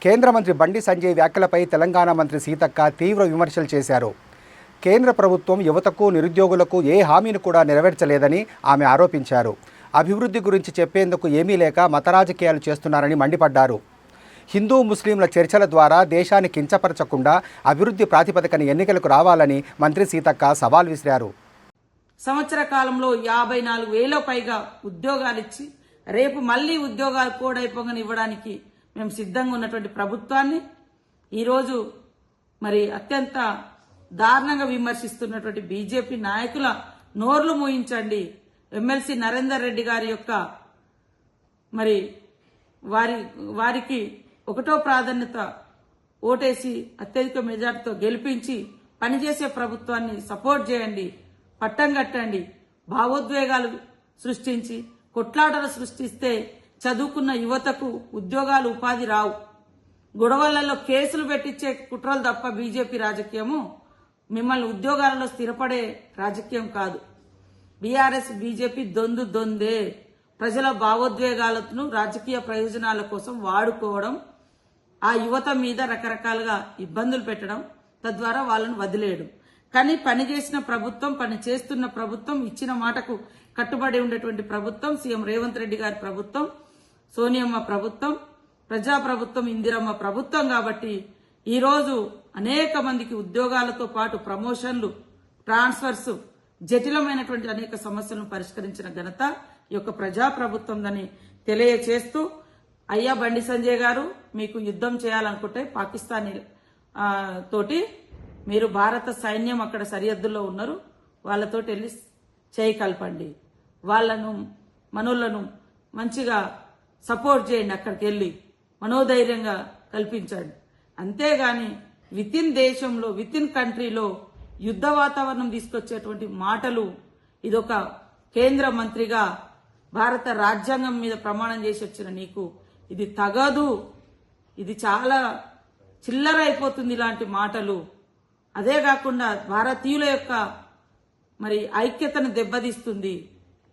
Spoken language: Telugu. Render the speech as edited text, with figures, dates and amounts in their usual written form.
కేంద్ర మంత్రి బండి సంజయ్ వ్యాఖ్యలపై తెలంగాణ మంత్రి సీతక్క తీవ్ర విమర్శలు చేశారు. కేంద్ర ప్రభుత్వం యువతకు, నిరుద్యోగులకు ఏ హామీని కూడా నెరవేర్చలేదని ఆమె ఆరోపించారు. అభివృద్ధి గురించి చెప్పేందుకు ఏమీ లేక మత రాజకీయాలు చేస్తున్నారని మండిపడ్డారు. హిందూ ముస్లింల చర్చల ద్వారా దేశాన్ని కించపరచకుండా అభివృద్ధి ప్రాతిపదికన ఎన్నికలకు రావాలని మంత్రి సీతక్క సవాల్ విసిరారు. సంవత్సర కాలంలో 54,000 పైగా ఉద్యోగాలిచ్చి రేపు మళ్లీ ఉద్యోగాలు కోడైపోగానే ఇవ్వడానికి మేము సిద్ధంగా ఉన్నటువంటి ప్రభుత్వాన్ని ఈరోజు మరి అత్యంత దారుణంగా విమర్శిస్తున్నటువంటి బీజేపీ నాయకుల నోర్లు మూయించండి. ఎమ్మెల్సీ నరేందర్ రెడ్డి గారి యొక్క మరి వారికి ఒకటో ప్రాధాన్యత ఓటేసి అత్యధిక మెజార్టీతో గెలిపించి పనిచేసే ప్రభుత్వాన్ని సపోర్ట్ చేయండి, పట్టం కట్టండి. భావోద్వేగాలు సృష్టించి కొట్లాటలు సృష్టిస్తే చదువుకున్న యువతకు ఉద్యోగాలు, ఉపాధి రావు. గొడవలలో కేసులు పెట్టించే కుట్రలు తప్ప బీజేపీ రాజకీయము మిమ్మల్ని ఉద్యోగాలలో స్థిరపడే రాజకీయం కాదు. బీఆర్ఎస్ బీజేపీ దొందే. ప్రజల భావోద్వేగాలను రాజకీయ ప్రయోజనాల కోసం వాడుకోవడం, ఆ యువత మీద రకరకాలుగా ఇబ్బందులు పెట్టడం, తద్వారా వాళ్ళను వదిలేయడం. కానీ పనిచేసిన ప్రభుత్వం, పని చేస్తున్న ప్రభుత్వం, ఇచ్చిన మాటకు కట్టుబడి ఉండేటువంటి ప్రభుత్వం సీఎం రేవంత్ రెడ్డి గారి ప్రభుత్వం, సోనియమ్మ ప్రభుత్వం, ప్రజా ప్రభుత్వం, ఇందిరమ్మ ప్రభుత్వం. కాబట్టి ఈరోజు అనేక మందికి ఉద్యోగాలతో పాటు ప్రమోషన్లు, ట్రాన్స్ఫర్స్, జటిలమైనటువంటి అనేక సమస్యలను పరిష్కరించిన ఘనత ఈ యొక్క ప్రజా ప్రభుత్వందని తెలియచేస్తూ, అయ్యా బండి సంజయ్ గారు, మీకు యుద్ధం చేయాలనుకుంటే పాకిస్తానీ తోటి మీరు భారత సైన్యం అక్కడ సరిహద్దుల్లో ఉన్నారు, వాళ్ళతో వెళ్ళి చేయి కలపండి, వాళ్ళను మనోళ్లను మంచిగా సపోర్ట్ చేయండి, అక్కడికి వెళ్ళి మనోధైర్యంగా కల్పించండి. అంతేగాని వితిన్ దేశంలో, వితిన్ కంట్రీలో యుద్ధ వాతావరణం తీసుకొచ్చేటువంటి మాటలు, ఇదొక కేంద్ర మంత్రిగా భారత రాజ్యాంగం మీద ప్రమాణం చేసి వచ్చిన నీకు ఇది తగదు. ఇది చాలా చిల్లర అయిపోతుంది ఇలాంటి మాటలు. అదే కాకుండా భారతీయుల యొక్క మరి ఐక్యతను దెబ్బతీస్తుంది.